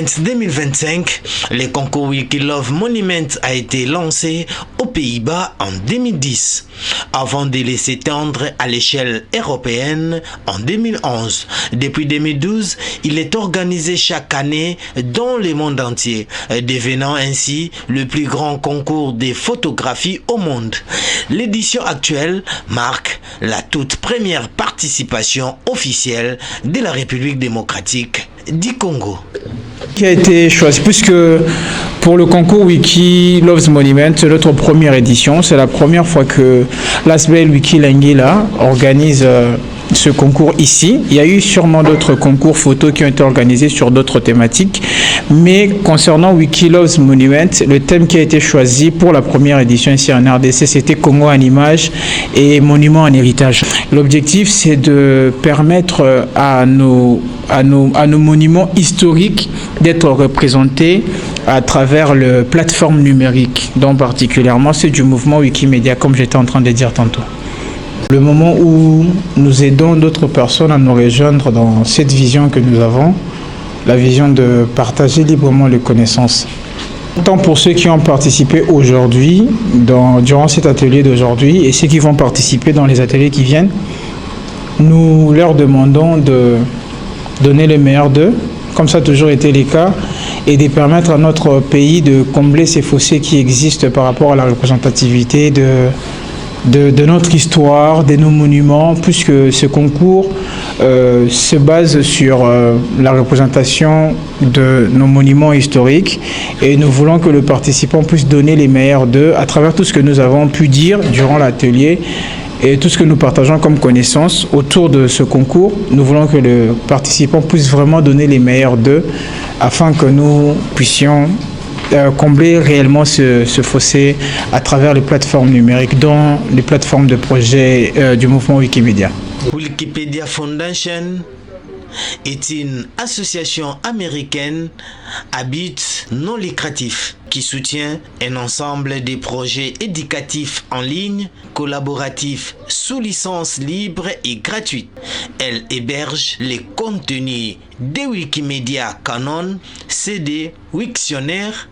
Monument 2025, le concours Wikilove Monument a été lancé aux Pays-Bas en 2010, avant de les s'étendre à l'échelle européenne en 2011. Depuis 2012, il est organisé chaque année dans le monde entier, devenant ainsi le plus grand concours de photographie au monde. L'édition actuelle marque la toute première participation officielle de la République démocratique du Congo. Qui a été choisi, puisque pour le concours Wikilove Monument, c'est notre première édition. C'est la première fois que l'ASBL Wikilangila organise ce concours ici. Il y a eu sûrement d'autres concours photos qui ont été organisés sur d'autres thématiques. Mais concernant Wikilove Monument, le thème qui a été choisi pour la première édition ici en RDC, c'était Congo en images et monuments en héritage. L'objectif, c'est de permettre à nos monuments historiques d'être représentés à travers les plateformes numériques, dont particulièrement ceux du mouvement Wikimedia, comme j'étais en train de dire tantôt. Le moment où nous aidons d'autres personnes à nous rejoindre dans cette vision que nous avons, la vision de partager librement les connaissances. Tant pour ceux qui ont participé aujourd'hui, durant cet atelier d'aujourd'hui, et ceux qui vont participer dans les ateliers qui viennent, nous leur demandons de donner le meilleur d'eux, comme ça a toujours été le cas, et de permettre à notre pays de combler ces fossés qui existent par rapport à la représentativité de notre histoire, de nos monuments, puisque ce concours se base sur la représentation de nos monuments historiques, et nous voulons que le participant puisse donner les meilleurs d'eux à travers tout ce que nous avons pu dire durant l'atelier et tout ce que nous partageons comme connaissances autour de ce concours. Nous voulons que le participant puisse vraiment donner les meilleurs d'eux afin que nous puissions combler réellement ce fossé à travers les plateformes numériques, dont les plateformes de projet du mouvement Wikimedia. Wikipedia Foundation est une association américaine à but non lucratif qui soutient un ensemble de projets éducatifs en ligne, collaboratifs, sous licence libre et gratuite. Elle héberge les contenus de Wikimedia Canon, CD, Wiktionnaire,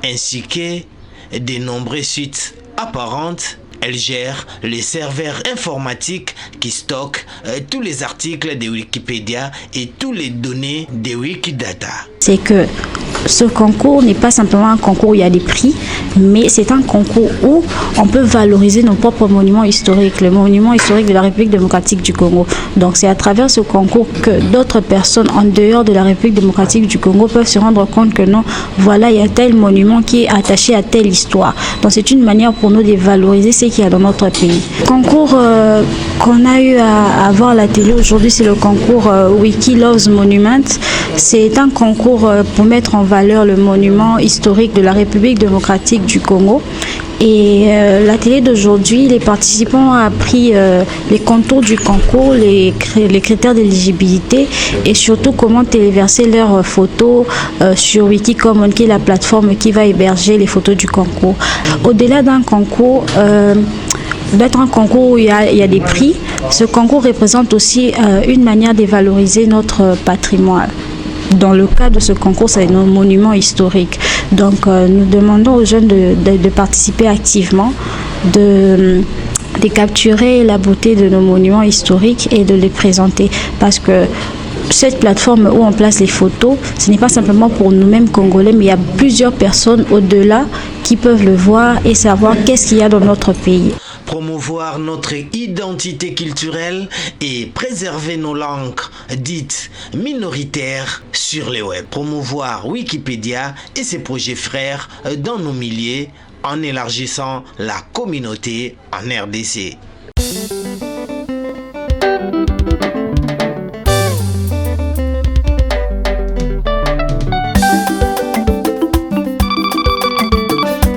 ainsi que de nombreux sites apparentes. Elle gère les serveurs informatiques qui stockent tous les articles de Wikipédia et toutes les données de Wikidata. C'est que ce concours n'est pas simplement un concours où il y a des prix, mais c'est un concours où on peut valoriser nos propres monuments historiques, le monument historique de la République démocratique du Congo. Donc c'est à travers ce concours que d'autres personnes en dehors de la République démocratique du Congo peuvent se rendre compte que non, voilà, il y a tel monument qui est attaché à telle histoire. Donc c'est une manière pour nous de valoriser ce qu'il y a dans notre pays. Le concours qu'on a eu à avoir à l'atelier aujourd'hui, c'est le concours Wikilove Monument. C'est un concours pour mettre en valeur le monument historique de la République démocratique du Congo. Et l'atelier d'aujourd'hui, les participants ont appris les contours du concours, les critères d'éligibilité et surtout comment téléverser leurs photos sur Wikicommons, qui est la plateforme qui va héberger les photos du concours. Au-delà d'un concours, d'être un concours où il y a des prix, ce concours représente aussi une manière de valoriser notre patrimoine. Dans le cas de ce concours, c'est nos monuments historiques. Donc, nous demandons aux jeunes de participer activement, de capturer la beauté de nos monuments historiques et de les présenter. Parce que cette plateforme où on place les photos, ce n'est pas simplement pour nous-mêmes Congolais, mais il y a plusieurs personnes au-delà qui peuvent le voir et savoir qu'est-ce qu'il y a dans notre pays. Promouvoir notre identité culturelle et préserver nos langues dites minoritaires sur le web. Promouvoir Wikipédia et ses projets frères dans nos milieux en élargissant la communauté en RDC.